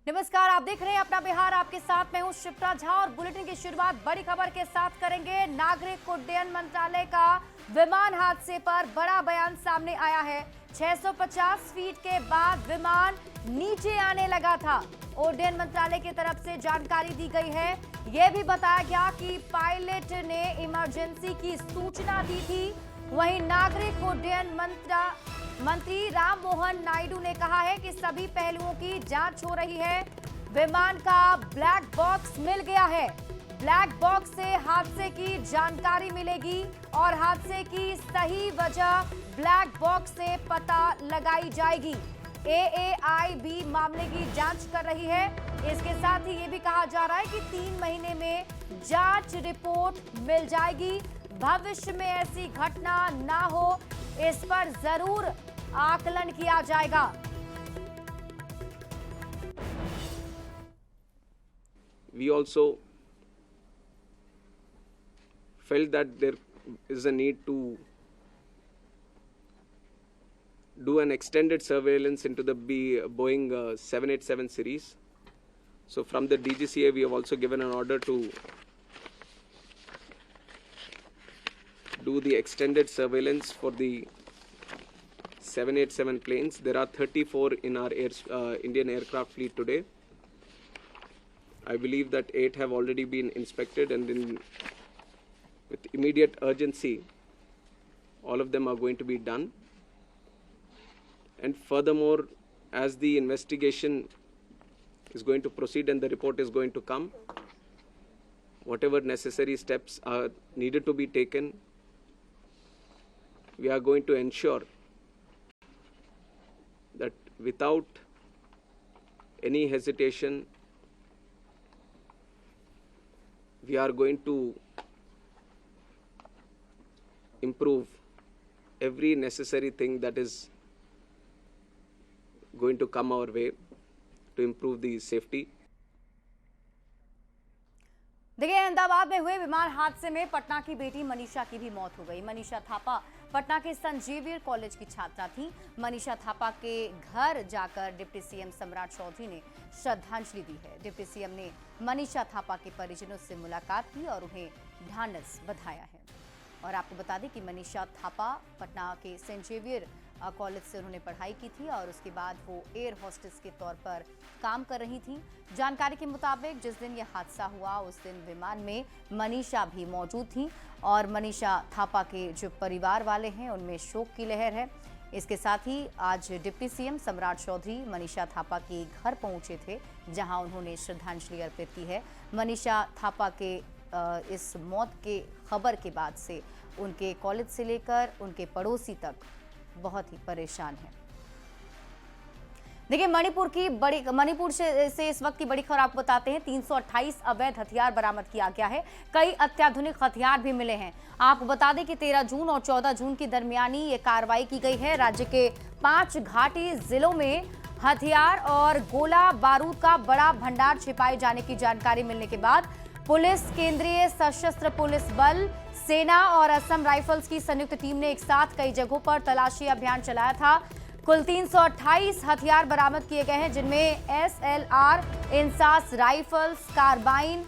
नमस्कार, आप देख रहे हैं अपना बिहार। आपके साथ मैं हूं शिप्रा झा और बुलेटिन की शुरुआत बड़ी खबर के साथ करेंगे। नागरिक उड्डयन मंत्रालय का विमान हादसे पर बड़ा बयान सामने आया है। 650 फीट के बाद विमान नीचे आने लगा था। उड्डयन मंत्रालय की तरफ से जानकारी दी गई है। यह भी बताया गया कि पायलट ने इमरजेंसी की सूचना दी थी। वहीं नागरिक उड्डयन मंत्री राम मोहन नायडू ने कहा है कि सभी पहलुओं की जांच हो रही है। विमान का ब्लैक बॉक्स मिल गया है। ब्लैक बॉक्स से हादसे की जानकारी मिलेगी और हादसे की सही वजह ब्लैक बॉक्स से पता लगाई जाएगी। AAIB मामले की जांच कर रही है। इसके साथ ही ये भी कहा जा रहा है कि 3 महीने में जांच रिपोर्ट मिल जाएगी। भविष्य में ऐसी घटना ना हो, इस पर जरूर आकलन किया जाएगा। We also felt that there is a need to do an extended surveillance into the Boeing 787 series. So from the DGCA, we have also given an order to do the extended surveillance for the 787 planes. There are 34 in our Indian aircraft fleet today. I believe that 8 have already been inspected, and with immediate urgency, all of them are going to be done. And furthermore, as the investigation is going to proceed and the report is going to come, whatever necessary steps are needed to be taken, we are going to ensure that without any hesitation, we are going to improve every necessary thing that is going to come our way to improve the safety. देखिए, अहमदाबाद में हुए विमान हादसे में पटना की बेटी मनीषा की भी मौत हो गई। मनीषा थापा पटना के सेंट जेवियर कॉलेज की छात्रा थी। मनीषा थापा के घर जाकर डिप्टी सीएम सम्राट चौधरी ने श्रद्धांजलि दी है। डिप्टी सीएम ने मनीषा थापा के परिजनों से मुलाकात की और उन्हें ढांढस बधाया है। और आपको बता दें कि मनीषा थापा पटना के सेंट जेवियर कॉलेज से उन्होंने पढ़ाई की थी और उसके बाद वो एयर होस्टेस के तौर पर काम कर रही थी। जानकारी के मुताबिक जिस दिन यह हादसा हुआ उस दिन विमान में मनीषा भी मौजूद थी और मनीषा थापा के जो परिवार वाले हैं उनमें शोक की लहर है। इसके साथ ही आज डिप्टी सीएम सम्राट चौधरी मनीषा थापा के घर पहुंचे थे, जहां उन्होंने श्रद्धांजलि अर्पित की है। मनीषा थापा के इस मौत के खबर के बाद से उनके कॉलेज से लेकर उनके पड़ोसी तक बहुत ही परेशान है। देखिए, मणिपुर से इस वक्त की बड़ी खबर आपको बताते हैं। 328 अवैध हथियार बरामद किया गया है। कई अत्याधुनिक हथियार भी मिले हैं। आपको बता दें कि 13 जून और 14 जून की दरमियानी ये कार्रवाई की गई है। राज्य के 5 घाटी जिलों में हथियार और गोला बारूद का बड़ा भंडार छिपाए जाने की जानकारी मिलने के बाद पुलिस, केंद्रीय सशस्त्र पुलिस बल, सेना और असम राइफल्स की संयुक्त टीम ने एक साथ कई जगहों पर तलाशी अभियान चलाया था। कुल 328 हथियार बरामद किए गए हैं, जिनमें SLR, INSAS rifles, carbine,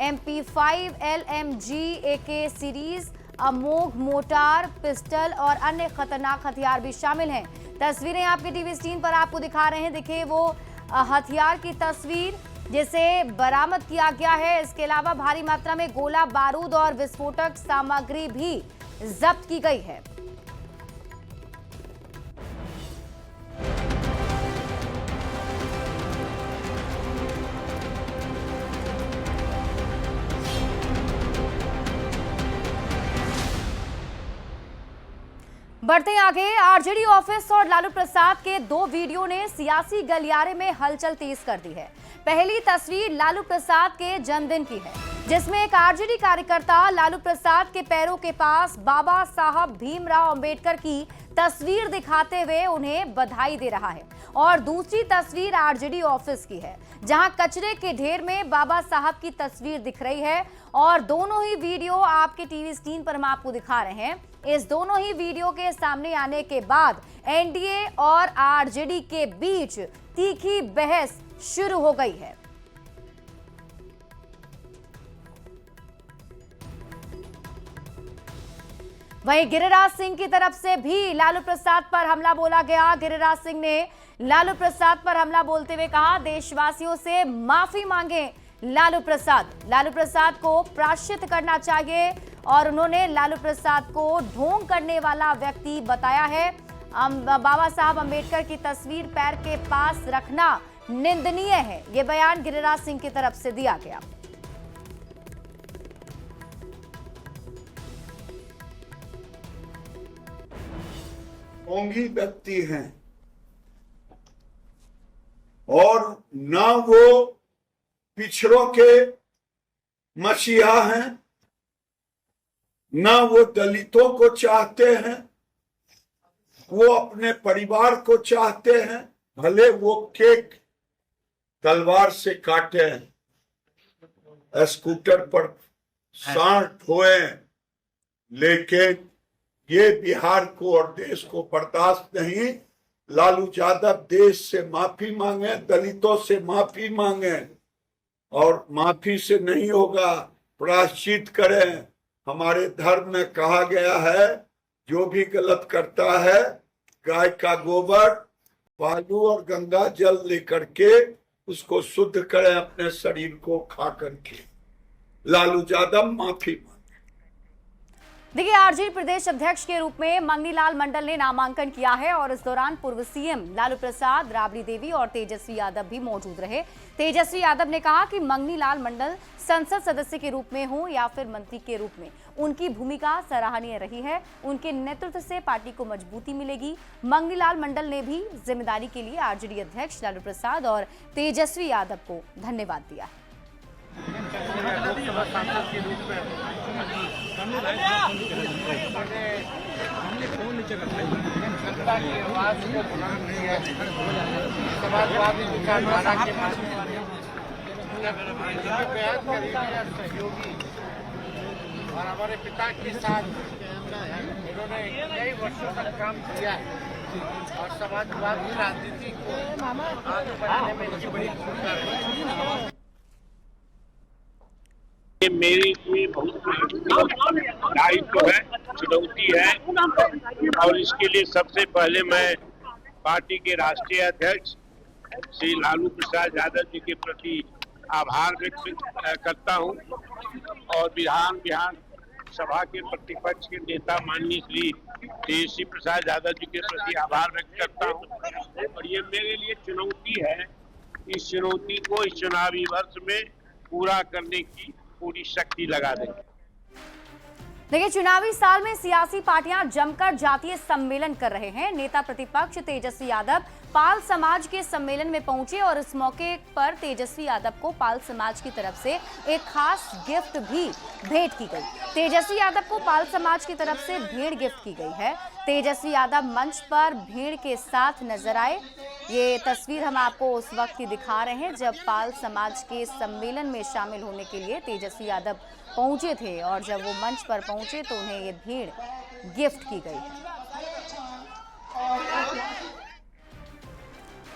MP5, LMG, AK series, Amogh mortar, pistol और अन्य खतरनाक हथियार भी शामिल हैं। तस्वीरें आपके टीवी स्क्रीन पर आपको दिखा रहे हैं। देखिए, वो हथियार की तस्वीर जिसे बरामद किया गया है। इसके अलावा भारी मात्रा में गोला बारूद और विस्फोटक सामग्री भी जब्त की गई है। बढ़ते आगे, आरजेडी ऑफिस और लालू प्रसाद के 2 वीडियो ने सियासी गलियारे में हलचल तेज कर दी है। पहली तस्वीर लालू प्रसाद के जन्मदिन की है, जिसमें एक आरजेडी कार्यकर्ता लालू प्रसाद के पैरों के पास बाबा साहब भीमराव अंबेडकर की तस्वीर दिखाते हुए उन्हें बधाई दे रहा है। और दूसरी तस्वीर आरजेडी ऑफिस की है, जहां कचरे के ढेर में बाबा साहब की तस्वीर दिख रही है। और दोनों ही वीडियो आपके टीवी स्क्रीन पर हम आपको दिखा रहे हैं। इस दोनों ही वीडियो के सामने आने के बाद एनडीए और आरजेडी के बीच तीखी बहस शुरू हो गई है। वहीं गिरिराज सिंह की तरफ से भी लालू प्रसाद पर हमला बोला गया। गिरिराज सिंह ने लालू प्रसाद पर हमला बोलते हुए कहा, देशवासियों से माफी मांगे लालू प्रसाद को प्रायश्चित करना चाहिए और उन्होंने लालू प्रसाद को ढोंग करने वाला व्यक्ति बताया है। बाबा साहब अंबेडकर की तस्वीर पैर के पास रखना निंदनीय है, यह बयान गिरिराज सिंह की तरफ से दिया गया। ढोंगी व्यक्ति हैं और ना वो पिछड़ों के मसीहा हैं, ना वो दलितों को चाहते हैं, वो अपने परिवार को चाहते हैं। भले वो केक तलवार से काटे हैं, स्कूटर पर सांड ढोए, लेकिन ये बिहार को और देश को बर्दाश्त नहीं। लालू यादव देश से माफी मांगे, दलितों से माफी मांगे, और माफी से नहीं होगा, प्रायश्चित करें। हमारे धर्म में कहा गया है, जो भी गलत करता है गाय का गोबर, बालू और गंगा जल लेकर के उसको शुद्ध करें अपने शरीर को खा करके। लालू यादव माफी। देखिए, आरजेडी प्रदेश अध्यक्ष के रूप में मंगनीलाल मंडल ने नामांकन किया है और इस दौरान पूर्व सीएम लालू प्रसाद, राबड़ी देवी और तेजस्वी यादव भी मौजूद रहे। तेजस्वी यादव ने कहा कि मंगनीलाल मंडल संसद सदस्य के रूप में हो या फिर मंत्री के रूप में, उनकी भूमिका सराहनीय रही है। उनके नेतृत्व से पार्टी को मजबूती मिलेगी। मंगनीलाल मंडल ने भी जिम्मेदारी के लिए आरजेडी अध्यक्ष लालू प्रसाद और तेजस्वी यादव को धन्यवाद दिया है। समाजवादी विचारधारा के सहयोगी और हमारे पिता के साथ इन्होंने कई वर्षों तक काम किया है और समाजवादी राजनीति को आगे बढ़ाने में इनकी बड़ी भूमिका है। ये मेरे लिए बहुत दायित्व है, चुनौती है और इसके लिए सबसे पहले मैं पार्टी के राष्ट्रीय अध्यक्ष श्री लालू प्रसाद यादव जी के प्रति आभार व्यक्त करता हूं और विधान सभा के प्रतिपक्ष के नेता माननीय श्री तेजस्वी प्रसाद यादव जी के प्रति आभार व्यक्त करता हूं। और ये मेरे लिए चुनौती है, इस चुनौती को इस चुनावी वर्ष में पूरा करने की पूरी शक्ति लगा देंगे। देखिए, चुनावी साल में सियासी पार्टियां जमकर जातीय सम्मेलन कर रहे हैं। नेता प्रतिपक्ष तेजस्वी यादव पाल समाज के सम्मेलन में पहुंचे और इस मौके पर तेजस्वी यादव को पाल समाज की तरफ से एक खास गिफ्ट भी भेंट की गई। तेजस्वी यादव को पाल समाज की तरफ से भेड़ गिफ्ट की गई है। तेजस्वी यादव मंच पर भेड़ के साथ नजर आए। ये तस्वीर हम आपको उस वक्त की दिखा रहे हैं जब पाल समाज के सम्मेलन में शामिल होने के लिए तेजस्वी यादव पहुंचे थे और जब वो मंच पर पहुंचे तो उन्हें ये भेड़ गिफ्ट की गई है।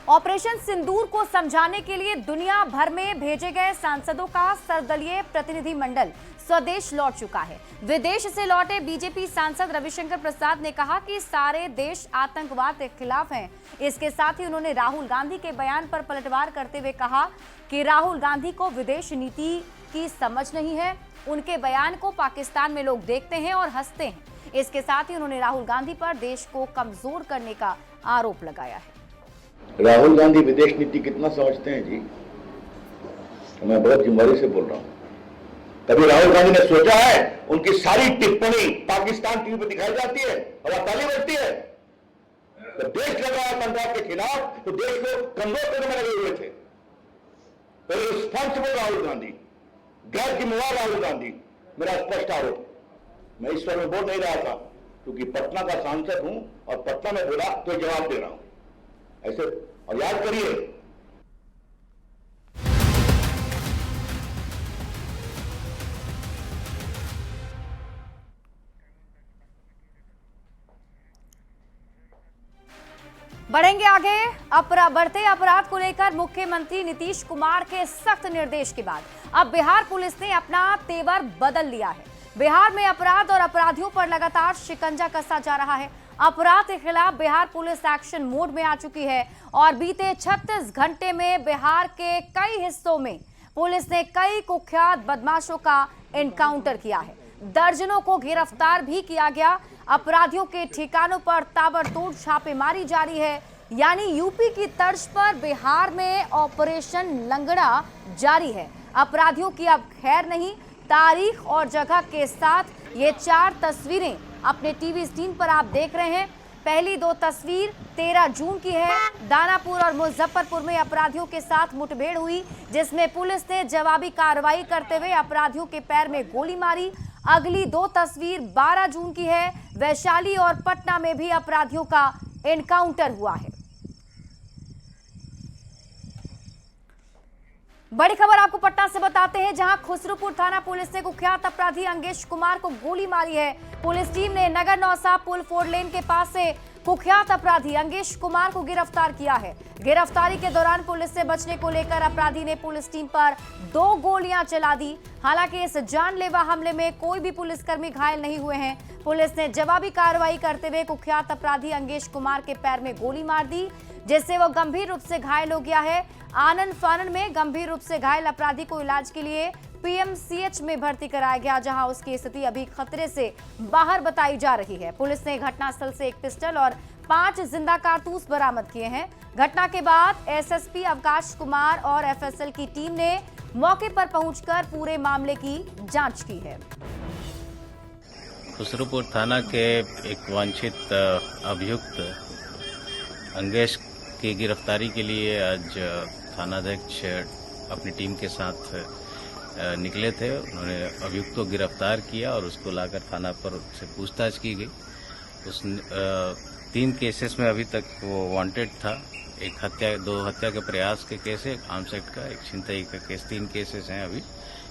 ऑपरेशन सिंदूर को समझाने के लिए दुनिया भर में भेजे गए सांसदों का सर्वदलीय प्रतिनिधिमंडल स्वदेश लौट चुका है। विदेश से लौटे बीजेपी सांसद रविशंकर प्रसाद ने कहा कि सारे देश आतंकवाद के खिलाफ हैं। इसके साथ ही उन्होंने राहुल गांधी के बयान पर पलटवार करते हुए कहा कि राहुल गांधी को विदेश नीति की समझ नहीं है। उनके बयान को पाकिस्तान में लोग देखते हैं और हंसते हैं। इसके साथ ही उन्होंने राहुल गांधी पर देश को कमजोर करने का आरोप लगाया है। राहुल गांधी विदेश नीति कितना समझते हैं जी, तो मैं बहुत जिम्मेदारी से बोल रहा हूं। कभी राहुल गांधी ने सोचा है उनकी सारी टिप्पणी पाकिस्तान टीवी पर दिखाई जाती है और ताली बजती है? तो देश लगा है पंजाब के खिलाफ, तो देश को कमजोर करने में लगे हुए थे। तो रिस्पॉन्सिबल राहुल गांधी, गैर जिम्मेवार राहुल गांधी, मेरा स्पष्ट आरोप। मैं ईश्वर में बोल नहीं रहा था क्योंकि पटना का सांसद हूं और पटना में बोला तो जवाब दे रहा हूं ऐसे। और याद करिए, बढ़ेंगे आगे। बढ़ते अपराध को लेकर मुख्यमंत्री नीतीश कुमार के सख्त निर्देश के बाद अब बिहार पुलिस ने अपना तेवर बदल लिया है। बिहार में अपराध और अपराधियों पर लगातार शिकंजा कसा जा रहा है। अपराध के खिलाफ बिहार पुलिस एक्शन मोड में आ चुकी है और बीते 36 घंटे में बिहार के कई हिस्सों में पुलिस ने कई कुख्यात बदमाशों का एनकाउंटर किया है। दर्जनों को गिरफ्तार भी किया गया। अपराधियों के ठिकानों पर ताबड़तोड़ छापेमारी जारी है। यानी यूपी की तर्ज पर बिहार में ऑपरेशन लंगड़ा जारी है। अपराधियों की अब खैर नहीं। तारीख और जगह के साथ ये 4 तस्वीरें अपने टीवी स्क्रीन पर आप देख रहे हैं। पहली 2 तस्वीर 13 जून की है। दानापुर और मुजफ्फरपुर में अपराधियों के साथ मुठभेड़ हुई, जिसमें पुलिस ने जवाबी कार्रवाई करते हुए अपराधियों के पैर में गोली मारी। अगली 2 तस्वीर 12 जून की है। वैशाली और पटना में भी अपराधियों का एनकाउंटर हुआ है। बड़ी खबर आपको पटना से बताते हैं, जहां खुसरूपुर थाना पुलिस ने कुख्यात अपराधी अंगेश कुमार को गोली मारी है। पुलिस टीम ने नगर नौसा पुल 4 लेन के पास से कुख्यात अपराधी अंगेश कुमार को गिरफ्तार किया है। गिरफ्तारी के दौरान पुलिस से बचने को लेकर अपराधी ने पुलिस टीम पर 2 गोलियां चला दी। हालांकि इस जानलेवा हमले में कोई भी पुलिसकर्मी घायल नहीं हुए हैं। पुलिस ने जवाबी कार्रवाई करते हुए कुख्यात अपराधी अंगेश कुमार के पैर में गोली मार दी, जिससे वो गंभीर रूप से घायल हो गया है। आनन फानन में गंभीर रूप से घायल अपराधी को इलाज के लिए पीएमसीएच में भर्ती कराया गया, जहां उसकी स्थिति अभी खतरे से बाहर बताई जा रही है। पुलिस ने घटनास्थल से 1 पिस्टल और 5 जिंदा कारतूस बरामद किए हैं। घटना के बाद एसएसपी अवकाश कुमार और एफएसएल की टीम ने मौके पर पहुंचकर पूरे मामले की जांच की है। खुसरूपुर थाना के एक वांछित अभियुक्त अंगेश की गिरफ्तारी के लिए आज थानाध्यक्ष अपनी टीम के साथ निकले थे। उन्होंने अभियुक्त को गिरफ्तार किया और उसको लाकर थाना पर से पूछताछ की गई। उस 3 केसेस में अभी तक वो वांटेड था। 2 हत्या के प्रयास के केस है, एक आर्म्स एक्ट का, एक छिनतई का केस, 3 केसेस हैं अभी।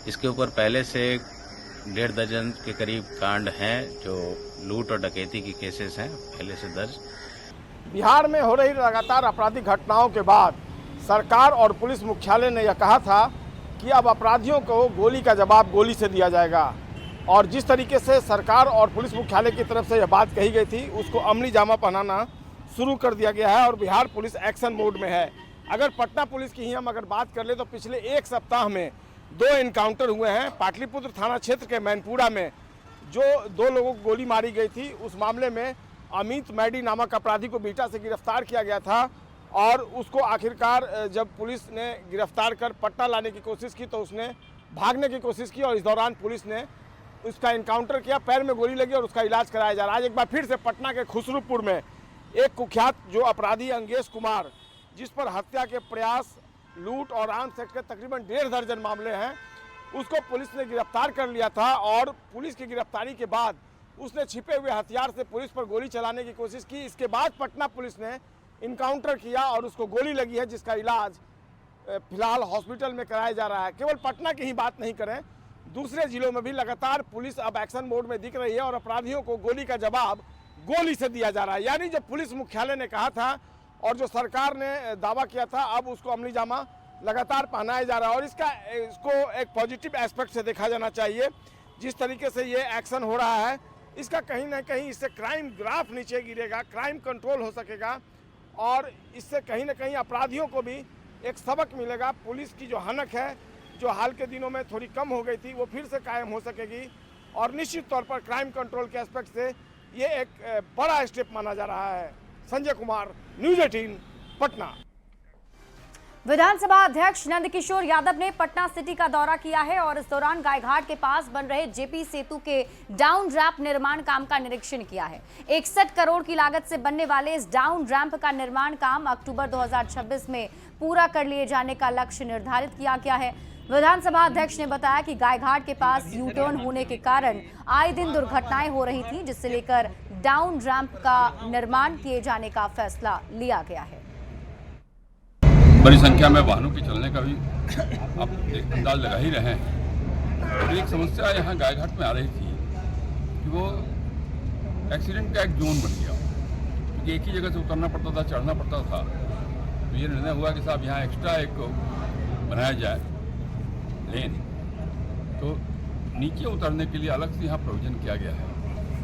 इसके ऊपर पहले से 1.5 दर्जन के करीब कांड हैं जो लूट और डकैती की केसेस हैं पहले से दर्ज। बिहार में हो रही लगातार आपराधिक घटनाओं के बाद सरकार और पुलिस मुख्यालय ने यह कहा था कि अब अपराधियों को गोली का जवाब गोली से दिया जाएगा। और जिस तरीके से सरकार और पुलिस मुख्यालय की तरफ से यह बात कही गई थी, उसको अमली जामा पहनाना शुरू कर दिया गया है और बिहार पुलिस एक्शन मोड में है। अगर पटना पुलिस की ही हम अगर बात कर ले तो पिछले 1 सप्ताह में 2 एनकाउंटर हुए हैं। पाटलिपुत्र थाना क्षेत्र के मैनपुरा में जो 2 लोगों को गोली मारी गई थी, उस मामले में अमित मैडी नामक अपराधी को बीटा से गिरफ्तार किया गया था और उसको आखिरकार जब पुलिस ने गिरफ्तार कर पटना लाने की कोशिश की तो उसने भागने की कोशिश की और इस दौरान पुलिस ने उसका एनकाउंटर किया, पैर में गोली लगी और उसका इलाज कराया जा रहा है। आज एक बार फिर से पटना के खुसरूपुर में एक कुख्यात जो अपराधी अंगेश कुमार, जिस पर हत्या के प्रयास, लूट और आर्म्स एक्ट के तकरीबन 1.5 दर्जन मामले हैं, उसको पुलिस ने गिरफ्तार कर लिया था। और पुलिस की गिरफ्तारी के बाद उसने छिपे हुए हथियार से पुलिस पर गोली चलाने की कोशिश की। इसके बाद पटना पुलिस ने इनकाउंटर किया और उसको गोली लगी है, जिसका इलाज फिलहाल हॉस्पिटल में कराया जा रहा है। केवल पटना की ही बात नहीं करें, दूसरे जिलों में भी लगातार पुलिस अब एक्शन मोड में दिख रही है और अपराधियों को गोली का जवाब गोली से दिया जा रहा है। यानी जो पुलिस मुख्यालय ने कहा था और जो सरकार ने दावा किया था, अब उसको अमली जामा लगातार पहनाया जा रहा है। और इसको एक पॉजिटिव एस्पेक्ट से देखा जाना चाहिए। जिस तरीके से ये एक्शन हो रहा है, इसका कहीं ना कहीं इससे क्राइम ग्राफ नीचे गिरेगा, क्राइम कंट्रोल हो सकेगा और इससे कहीं ना कहीं अपराधियों को भी एक सबक मिलेगा। पुलिस की जो हनक है, जो हाल के दिनों में थोड़ी कम हो गई थी, वो फिर से कायम हो सकेगी और निश्चित तौर पर क्राइम कंट्रोल के एस्पेक्ट से ये एक बड़ा स्टेप माना जा रहा है। संजय कुमार, न्यूज़ 18, पटना। विधानसभा अध्यक्ष नंदकिशोर यादव ने पटना सिटी का दौरा किया है और इस दौरान गायघाट के पास बन रहे जेपी सेतु के डाउन रैंप निर्माण काम का निरीक्षण किया है। 61 करोड़ की लागत से बनने वाले इस डाउन रैंप का निर्माण काम अक्टूबर 2026 में पूरा कर लिए जाने का लक्ष्य निर्धारित किया गया है। विधानसभा अध्यक्ष ने बताया कि गायघाट के पास यू टर्न होने के कारण आए दिन दुर्घटनाएं हो रही थी, जिससे लेकर डाउन रैंप का निर्माण किए जाने का फैसला लिया गया है। बड़ी संख्या में वाहनों के चलने का भी आप अंदाज लगा ही रहे हैं। तो एक समस्या यहाँ गायघाट में आ रही थी कि वो एक्सीडेंट का एक जोन बन गया। क्योंकि एक ही जगह से उतरना पड़ता था, चढ़ना पड़ता था। तो ये निर्णय हुआ कि साहब यहाँ एक्स्ट्रा एक बनाया जाए लेन, तो नीचे उतरने के लिए अलग से यहाँ प्रोविजन किया गया है।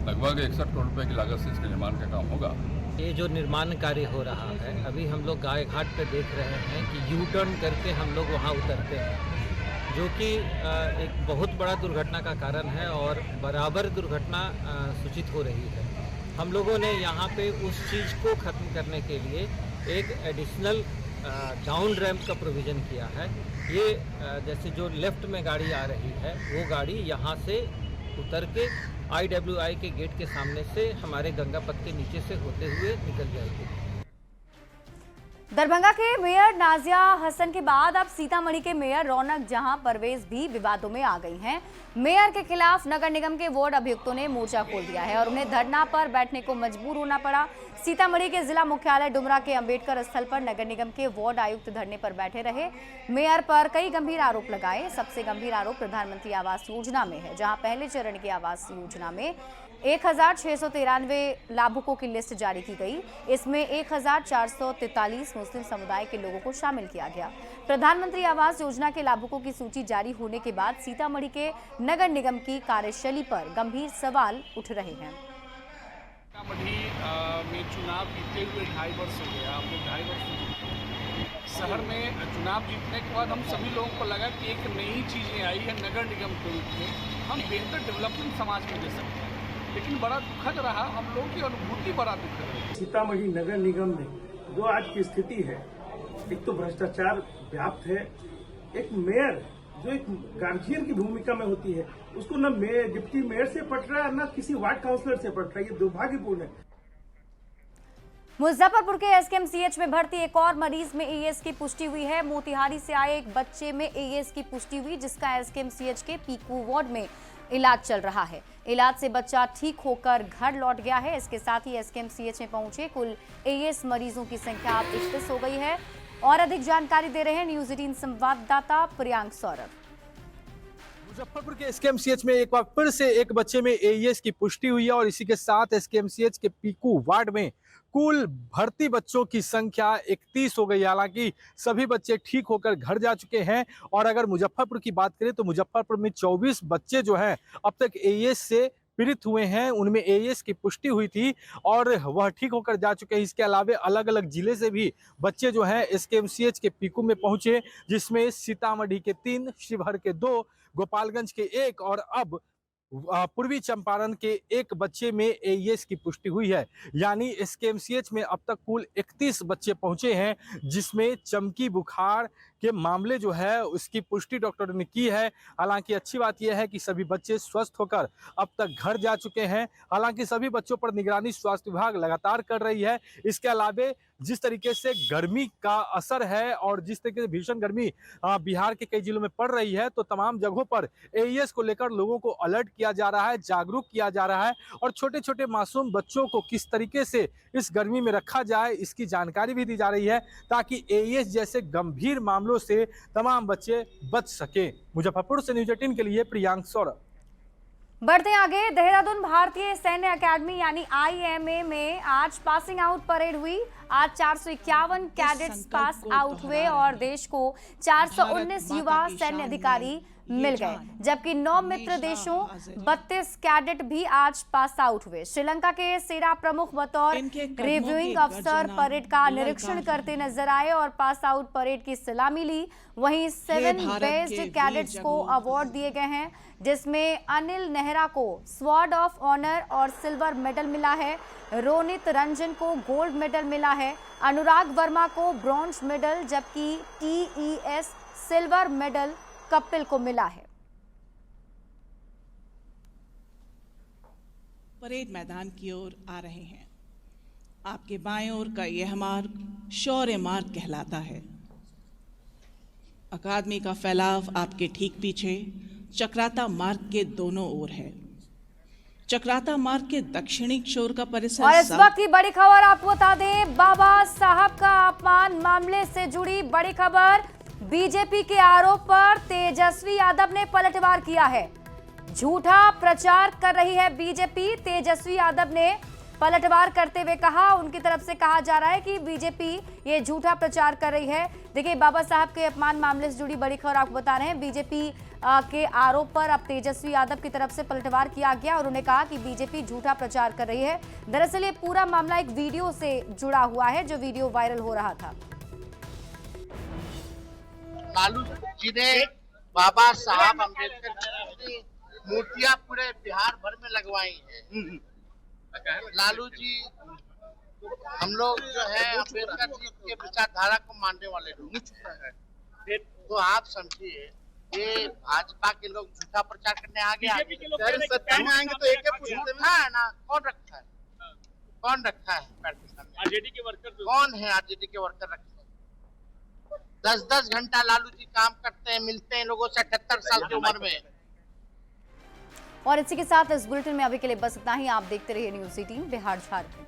लगभग 61 करोड़ रुपए की लागत से इसके निर्माण का काम होगा। ये जो निर्माण कार्य हो रहा है, अभी हम लोग गाय घाट पे देख रहे हैं कि यू टर्न करके हम लोग वहाँ उतरते हैं, जो कि एक बहुत बड़ा दुर्घटना का कारण है और बराबर दुर्घटना सूचित हो रही है। हम लोगों ने यहाँ पे उस चीज़ को ख़त्म करने के लिए एक एडिशनल डाउन रैम्प का प्रोविज़न किया है। ये जैसे जो लेफ़्ट में गाड़ी आ रही है, वो गाड़ी यहाँ से उतर के IWI के गेट के सामने से हमारे गंगा पथ के नीचे से होते हुए निकल जाएगी। दरभंगा के मेयर नाजिया हसन के बाद अब सीतामढ़ी के मेयर रौनक जहां परवेज भी विवादों में आ गई हैं। मेयर के खिलाफ नगर निगम के वार्ड अभियुक्तों ने मोर्चा खोल दिया है और उन्हें धरना पर बैठने को मजबूर होना पड़ा। सीतामढ़ी के जिला मुख्यालय डुमरा के अंबेडकर स्थल पर नगर निगम के वार्ड आयुक्त धरने पर बैठे रहे। मेयर पर कई गंभीर आरोप लगाए। सबसे गंभीर आरोप प्रधानमंत्री आवास योजना में है, जहां पहले चरण की आवास योजना में 1693 लाभुकों की लिस्ट जारी की गई। इसमें 1443 मुस्लिम समुदाय के लोगों को शामिल किया गया। प्रधानमंत्री आवास योजना के लाभुकों की सूची जारी होने के बाद सीतामढ़ी के नगर निगम की कार्यशैली पर गंभीर सवाल उठ रहे हैं। सीतामढ़ी में चुनाव जीतते हुए 2.5 वर्ष हो गया। हम लोग 2.5 वर्ष शहर में चुनाव जीतने के बाद हम सभी लोगों को लगा कि एक नई चीज़ें आई है नगर निगम के रूप में, हम बेहतर डेवलपमेंट समाज में दे सकते हैं। लेकिन बड़ा दुखद रहा, हम लोगों की अनुभूति बड़ा दुखद रही। सीतामढ़ी नगर निगम में जो आज की स्थिति है, एक तो भ्रष्टाचार व्याप्त है। एक मेयर जो एक गार्जियन की भूमिका में होती है, उसको न मेयर डिप्टी मेयर से पट रहा है, न किसी वार्ड काउंसलर से पट रहा है। ये दुर्भाग्यपूर्ण है। मुजफ्फरपुर के एसकेएमसीएच में भर्ती एक और मरीज में एईएस की पुष्टि हुई है। मोतिहारी से आए एक बच्चे में एईएस की पुष्टि हुई, जिसका एसकेएमसीएच के पीकू वार्ड में इलाज चल रहा है। इलाज से बच्चा ठीक होकर घर लौट गया है। इसके साथ ही एसकेएमसीएच में पहुंचे कुल एईएस मरीजों की संख्या अब 31 हो गई है। और अधिक जानकारी दे रहे हैं न्यूज 18 संवाददाता प्रियांक सौरभ। मुजफ्फरपुर के एसकेएमसीएच में एक बार फिर से एक बच्चे में एईएस की पुष्टि हुई है और इसी के साथ एसकेएमसीएच के पीकू वार्ड में कुल भर्ती बच्चों की संख्या 31 हो गई। हालांकि सभी बच्चे ठीक होकर घर जा चुके हैं। और अगर मुजफ्फरपुर की बात करें तो मुजफ्फरपुर में 24 बच्चे जो हैं अब तक एईएस से पीड़ित हुए हैं। उनमें एईएस की पुष्टि हुई थी और वह ठीक होकर जा चुके हैं। इसके अलावा अलग अलग जिले से भी बच्चे जो हैं एसकेएमसीएच के पीकू में पहुंचे, जिसमें सीतामढ़ी के 3, शिवहर के 2, गोपालगंज के 1 और अब पूर्वी चंपारण के एक बच्चे में एईएस की पुष्टि हुई है। यानी एसकेएमसीएच में अब तक कुल 31 बच्चे पहुंचे हैं, जिसमें चमकी बुखार के मामले जो है उसकी पुष्टि डॉक्टर ने की है। हालांकि अच्छी बात यह है कि सभी बच्चे स्वस्थ होकर अब तक घर जा चुके हैं। हालांकि सभी बच्चों पर निगरानी स्वास्थ्य विभाग लगातार कर रही है। इसके अलावा जिस तरीके से गर्मी का असर है और जिस तरीके से भीषण गर्मी बिहार के कई जिलों में पड़ रही है, तो तमाम जगहों पर एईएस को लेकर लोगों को अलर्ट किया जा रहा है, जागरूक किया जा रहा है और छोटे छोटे मासूम बच्चों को किस तरीके से इस गर्मी में रखा जाए इसकी जानकारी भी दी जा रही है, ताकि एईएस जैसे गंभीर मामलों से तमाम बच्चे बच सके। मुजफ्फरपुर से न्यूज 18 के लिए प्रियांक सौरभ। बढ़ते आगे, देहरादून भारतीय सैन्य अकेडमी यानी IMA में आज पासिंग आउट परेड हुई। आज 451 कैडेट्स पास आउट हुए और देश को 419 युवा सैन्य अधिकारी मिल गए, जबकि 9 मित्र देशों 32 कैडेट भी आज पास आउट हुए। श्रीलंका के सेना प्रमुख बतौर रिव्यूइंग अफसर परेड का निरीक्षण करते नजर आए और पास आउट परेड की सलामी ली। वहीं 7 बेस्ड कैडेट्स को अवार्ड दिए गए हैं, जिसमें अनिल नेहरा को स्वॉर्ड ऑफ ऑनर और सिल्वर मेडल मिला है। रोनित रंजन को गोल्ड मेडल मिला है। अनुराग वर्मा को ब्रॉन्ज मेडल, जबकि TES सिल्वर मेडल कपिल को मिला है। परेड मैदान की ओर आ रहे हैं। आपके बाएं ओर का यह मार्ग शौर्य मार्ग कहलाता है। अकादमी का फैलाव आपके ठीक पीछे चक्राता मार्ग के दोनों ओर है। चक्राता मार्ग के दक्षिणी छोर का परिसर। और इस वक्त की बड़ी खबर आपको बता दें, बाबा साहब का अपमान मामले से जुड़ी बड़ी खबर। बीजेपी के आरोप पर तेजस्वी यादव ने पलटवार किया है। झूठा प्रचार कर रही है बीजेपी। तेजस्वी यादव ने पलटवार करते हुए कहा। उनकी तरफ से कहा जा रहा है कि बीजेपी ये झूठा प्रचार कर रही है। देखिए, बाबा साहब के अपमान मामले से जुड़ी बड़ी खबर आपको बता रहे हैं। बीजेपी के आरोप पर अब तेजस्वी यादव की तरफ से पलटवार किया गया और उन्होंने कहा कि बीजेपी झूठा प्रचार कर रही है। दरअसल ये पूरा मामला एक वीडियो से जुड़ा हुआ है, जो वीडियो वायरल हो रहा था। लालू जी ने बाबा साहब अम्बेडकर की मूर्तियां पूरे बिहार भर में लगवाई हैं। लालू जी, हम लोग जो है अम्बेडकर जी के विचारधारा को मानने वाले लोग, तो आप समझिए ये भाजपा के लोग झूठा प्रचार करने आ गया। सत्ता में आएंगे तो एक झूठा है ना। कौन रखा है? कौन रखा है? आरजेडी के वर्कर कौन है? आरजेडी के वर्कर रखे 10-10 घंटा लालू जी काम करते हैं, मिलते हैं लोगों से 78 साल की उम्र में। और इसी के साथ इस बुलेटिन में अभी के लिए बस इतना ही। आप देखते रहिए न्यूज़ 18 बिहार झारखंड।